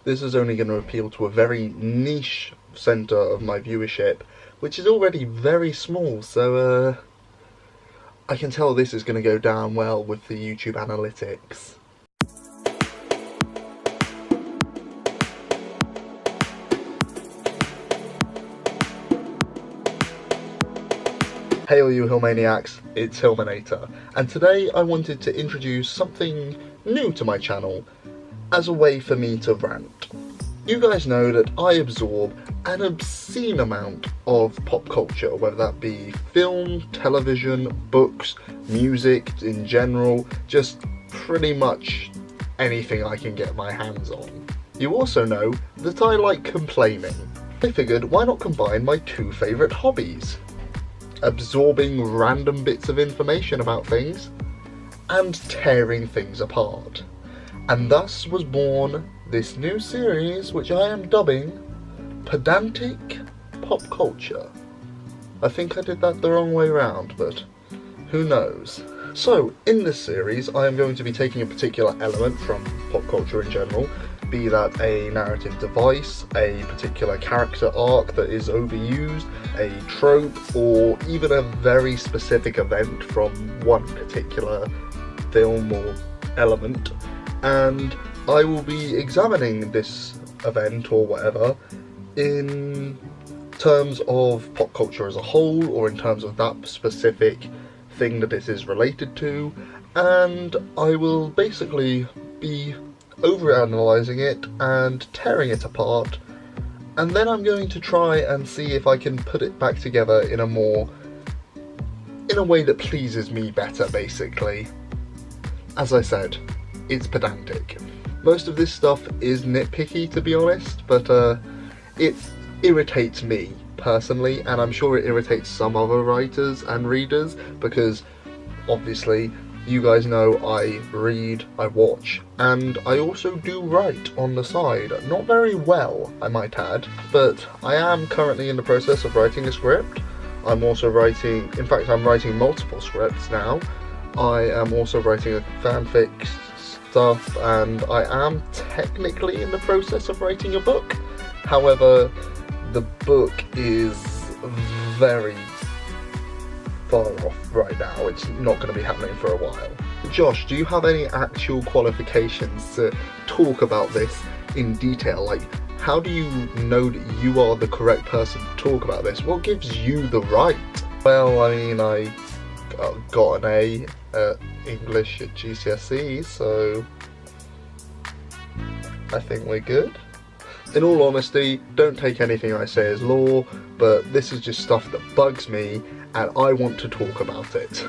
this is only going to appeal to a very niche centre of my viewership, which is already very small, so I can tell this is going to go down well with the YouTube analytics. Hey all you Hillmaniacs, it's Hillmanator, and today I wanted to introduce something new to my channel as a way for me to rant. You guys know that I absorb an obscene amount of pop culture, whether that be film, television, books, music in general, just pretty much anything I can get my hands on. You also know that I like complaining. I figured why not combine my two favourite hobbies? Absorbing random bits of information about things and tearing things apart. And thus was born this new series which I am dubbing Pedantic Pop Culture. I think I did that the wrong way round, but who knows. So in this series I am going to be taking a particular element from pop culture in general, be that a narrative device, a particular character arc that is overused, a trope, or even a very specific event from one particular film or element, and I will be examining this event or whatever in terms of pop culture as a whole, or in terms of that specific thing that it is related to, and I will basically be overanalyzing it and tearing it apart, and then I'm going to try and see if I can put it back together in a way that pleases me better, basically. As I said, it's pedantic. Most of this stuff is nitpicky, to be honest, but it irritates me personally, and I'm sure it irritates some other writers and readers, because obviously you guys know I read, I watch, and I also do write on the side. Not very well, I might add, but I am currently in the process of writing a script. I'm also writing, in fact I'm writing multiple scripts now. I am also writing a fanfic stuff, and I am technically in the process of writing a book. However, the book is very far off right now. It's not going to be happening for a while. Josh, do you have any actual qualifications to talk about this in detail? Like, how do you know that you are the correct person to talk about this? What gives you the right? Well, I mean, I got an A at English at GCSE, so I think we're good. In all honesty, don't take anything I say as law, but this is just stuff that bugs me and I want to talk about it.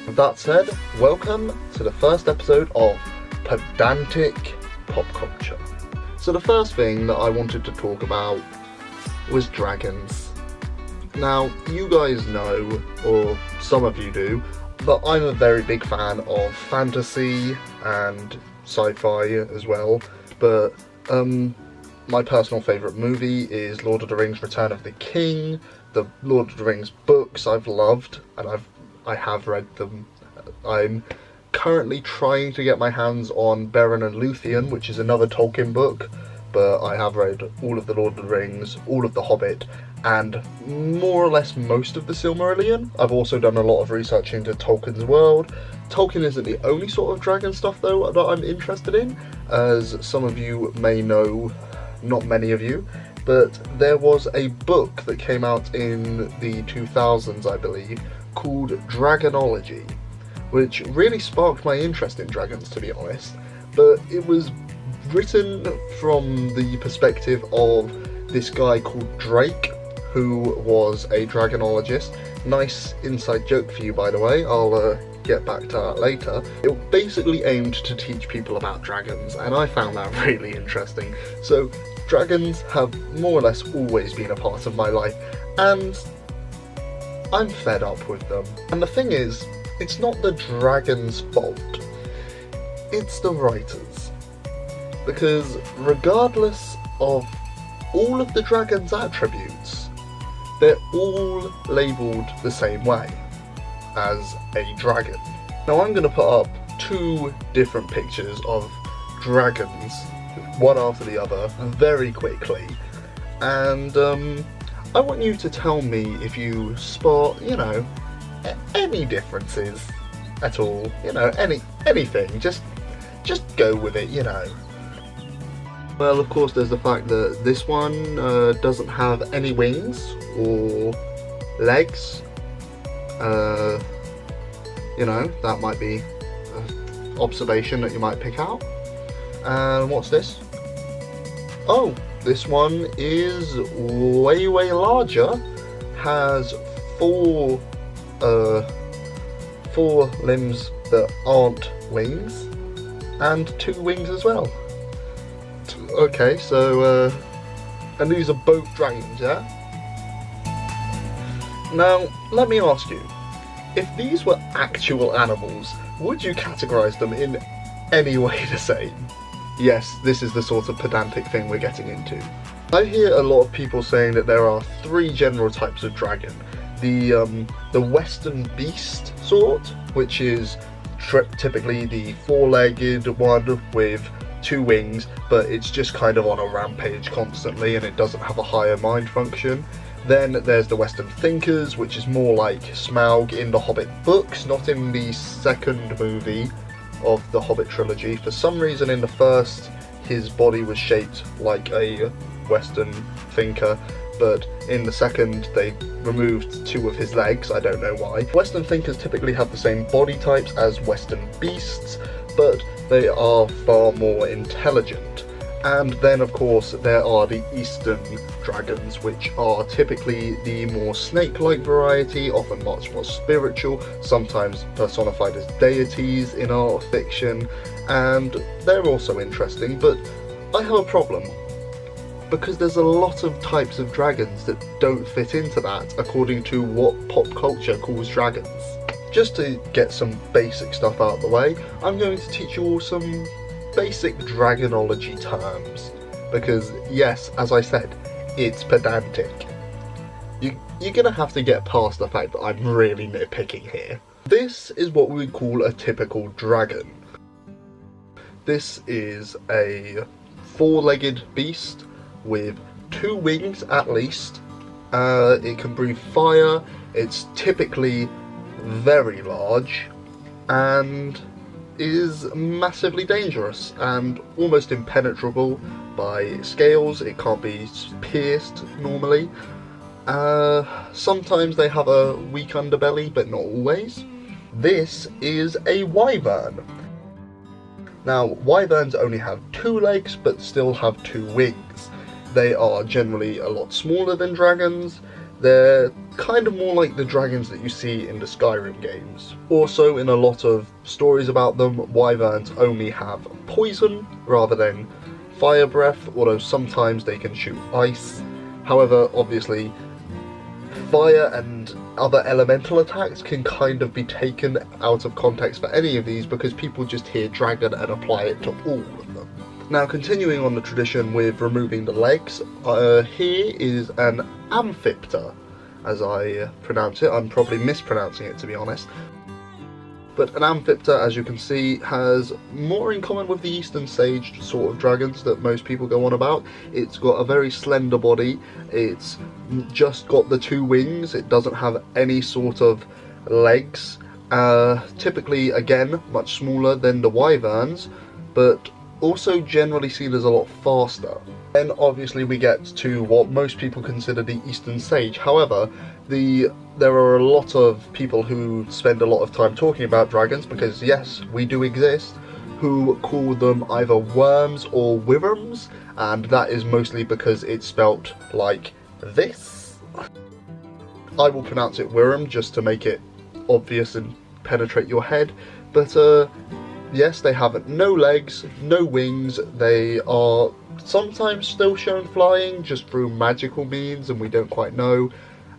With that said, welcome to the first episode of Pedantic Pop Culture. So the first thing that I wanted to talk about was dragons. Now, you guys know, or some of you do, that I'm a very big fan of fantasy and sci-fi as well, but my personal favourite movie is Lord of the Rings: Return of the King. The Lord of the Rings books I've loved, and I have read them. I'm currently trying to get my hands on Beren and Luthien, which is another Tolkien book, but I have read all of the Lord of the Rings, all of the Hobbit, and more or less most of the Silmarillion. I've also done a lot of research into Tolkien's world. Tolkien isn't the only sort of dragon stuff though that I'm interested in, as some of you may know, not many of you, but there was a book that came out in the 2000s, I believe, called Dragonology, which really sparked my interest in dragons, to be honest. But it was written from the perspective of this guy called Drake, who was a dragonologist. Nice inside joke for you, by the way. I'll get back to that later. It basically aimed to teach people about dragons, and I found that really interesting. So dragons have more or less always been a part of my life, and I'm fed up with them. And the thing is, it's not the dragons' fault, it's the writers. Because regardless of all of the dragon's attributes, they're all labelled the same way, as a dragon. Now I'm going to put up two different pictures of dragons one after the other, very quickly. And I want you to tell me if you spot, you know, any differences at all. You know, anything. Just go with it, you know. Well, of course, there's the fact that this one doesn't have any wings or legs. You know, that might be an observation that you might pick out. And what's this? Oh, this one is way larger. Has four limbs that aren't wings, and 2 wings as well. Okay, so and these are both dragons, yeah? Now, let me ask you, if these were actual animals, would you categorise them in any way the same? Yes, this is the sort of pedantic thing we're getting into. I hear a lot of people saying that there are 3 general types of dragon. The Western beast sort, which is typically the 4-legged one with 2 wings, but it's just kind of on a rampage constantly and it doesn't have a higher mind function. Then there's the Western thinkers, which is more like Smaug in the Hobbit books, not in the second movie of the Hobbit trilogy. For some reason in the first, his body was shaped like a Western thinker, but in the second they removed 2 of his legs. I don't know why. Western thinkers typically have the same body types as Western beasts, but they are far more intelligent. And then of course there are the Eastern dragons, which are typically the more snake-like variety, often much more spiritual, sometimes personified as deities in art or fiction, and they're also interesting, but I have a problem. Because there's a lot of types of dragons that don't fit into that according to what pop culture calls dragons. Just to get some basic stuff out of the way, I'm going to teach you all some basic dragonology terms. Because yes, as I said, it's pedantic. You're gonna have to get past the fact that I'm really nitpicking here. This is what we would call a typical dragon. This is a 4-legged beast with 2 wings at least. It can breathe fire, it's typically very large, and is massively dangerous and almost impenetrable by scales. It can't be pierced normally. Sometimes they have a weak underbelly, but not always. This is a wyvern. Now, wyverns only have 2 legs, but still have 2 wings. They are generally a lot smaller than dragons. They're kind of more like the dragons that you see in the Skyrim games. Also, in a lot of stories about them, wyverns only have poison rather than fire breath, although sometimes they can shoot ice. However, obviously, fire and other elemental attacks can kind of be taken out of context for any of these because people just hear dragon and apply it to all of them. Now, continuing on the tradition with removing the legs, here is an amphipter, as I pronounce it. I'm probably mispronouncing it, to be honest. But an amphipter, as you can see, has more in common with the Eastern Sage sort of dragons that most people go on about. It's got a very slender body, it's just got the 2 wings, it doesn't have any sort of legs. Typically, again, much smaller than the wyverns, but also generally seen as a lot faster. Then obviously we get to what most people consider the Eastern Sage. However, there are a lot of people who spend a lot of time talking about dragons, because yes, we do exist, who call them either worms or wyrms, and that is mostly because it's spelt like this. I will pronounce it wyrm just to make it obvious and penetrate your head, but yes, they have no legs, no wings. They are sometimes still shown flying just through magical means, and we don't quite know.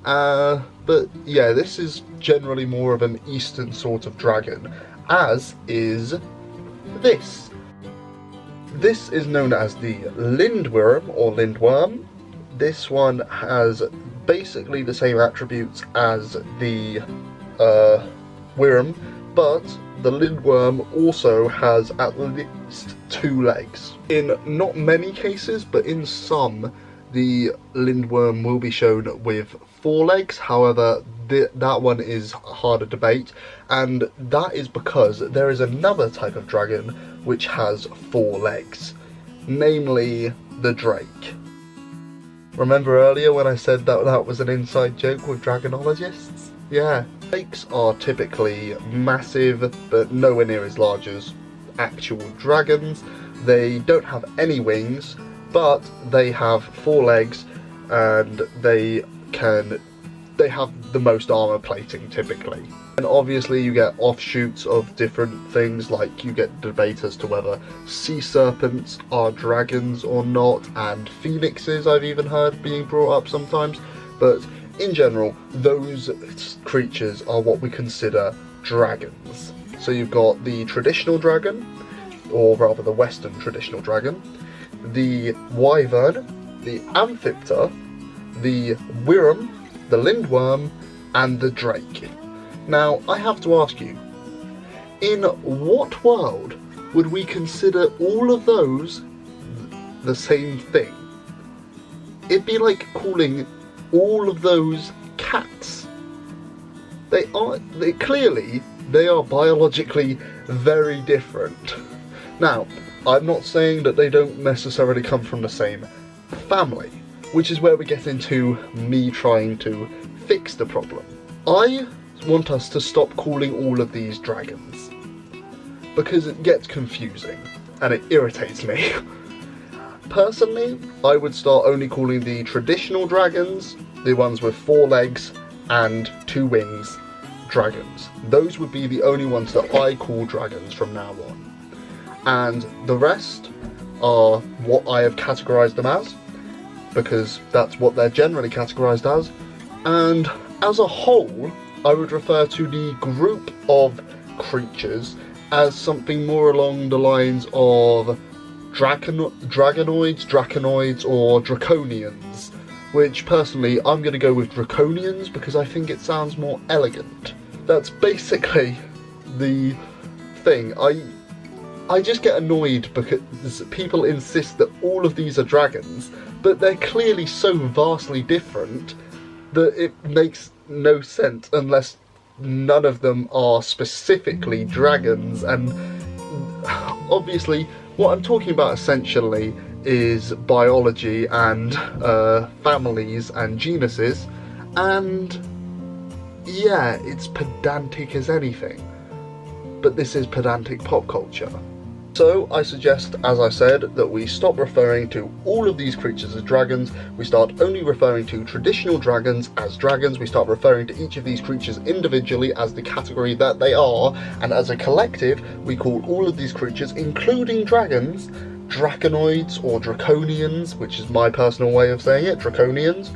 But yeah, this is generally more of an Eastern sort of dragon, as is this. This is known as the lindworm or lindworm. This one has basically the same attributes as the wyrm, but the lindworm also has at least 2 legs. In not many cases, but in some, the lindworm will be shown with 4 legs. However, that one is harder debate, and that is because there is another type of dragon which has 4 legs, namely the drake. Remember earlier when I said that that was an inside joke with dragonologists? Yeah. Drakes are typically massive, but nowhere near as large as actual dragons. They don't have any wings, but they have 4 legs, and they have the most armor plating typically. And obviously you get offshoots of different things, like you get debate as to whether sea serpents are dragons or not, and phoenixes I've even heard being brought up sometimes, but in general those creatures are what we consider dragons. So you've got the traditional dragon, or rather the Western traditional dragon, the wyvern, the amphipter, the wyrm, the lindworm, and the drake. Now, I have to ask you, in what world would we consider all of those the same thing? It'd be like calling all of those cats. They are biologically very different. Now, I'm not saying that they don't necessarily come from the same family, which is where we get into me trying to fix the problem. I want us to stop calling all of these dragons, because it gets confusing and it irritates me. Personally, I would start only calling the traditional dragons, the ones with 4 legs and 2 wings, dragons. Those would be the only ones that I call dragons from now on. And the rest are what I have categorised them as, because that's what they're generally categorised as. And as a whole, I would refer to the group of creatures as something more along the lines of draconids, or draconians, which personally I'm going to go with draconians because I think it sounds more elegant. That's basically the thing. I just get annoyed because people insist that all of these are dragons, but they're clearly so vastly different that it makes no sense unless none of them are specifically dragons. And obviously what I'm talking about essentially is biology and families and genuses, and yeah, it's pedantic as anything, but this is pedantic pop culture. So I suggest, as I said, that we stop referring to all of these creatures as dragons. We start only referring to traditional dragons as dragons. We start referring to each of these creatures individually as the category that they are, and as a collective we call all of these creatures, including dragons, draconids or draconians, which is my personal way of saying it, draconians.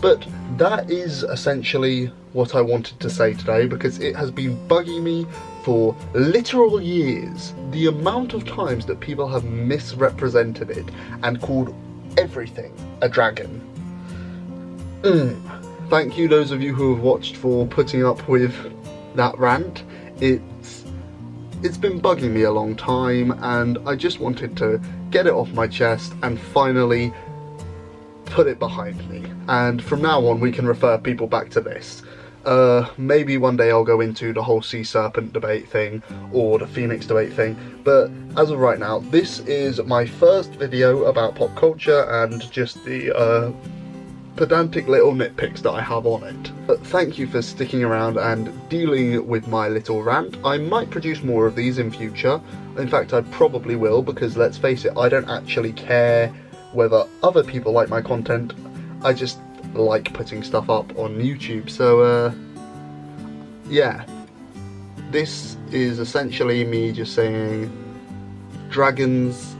But that is essentially what I wanted to say today, because it has been bugging me for literal years, the amount of times that people have misrepresented it and called everything a dragon. Thank you those of you who have watched for putting up with that rant. It's been bugging me a long time, and I just wanted to get it off my chest and finally put it behind me. And from now on we can refer people back to this. Maybe one day I'll go into the whole sea serpent debate thing or the phoenix debate thing, but as of right now, this is my first video about pop culture and just the pedantic little nitpicks that I have on it. But thank you for sticking around and dealing with my little rant. I might produce more of these in future. In fact, I probably will, because let's face it, I don't actually care whether other people like my content. I just like putting stuff up on YouTube. So yeah, this is essentially me just saying dragons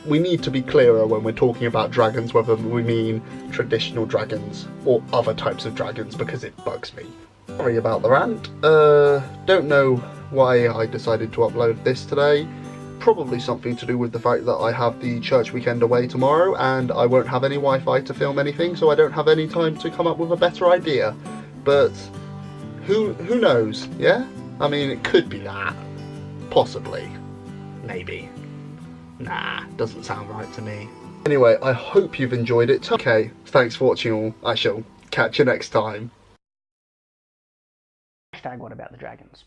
we need to be clearer when we're talking about dragons, whether we mean traditional dragons or other types of dragons, because it bugs me. Sorry about the rant. Don't know why I decided to upload this today. Probably something to do with the fact that I have the church weekend away tomorrow and I won't have any Wi-Fi to film anything, so I don't have any time to come up with a better idea. But Who knows, yeah? I mean, it could be that. Possibly. Maybe. Nah, doesn't sound right to me. Anyway, I hope you've enjoyed it. Okay, thanks for watching all. I shall catch you next time. Hashtag what about the dragons?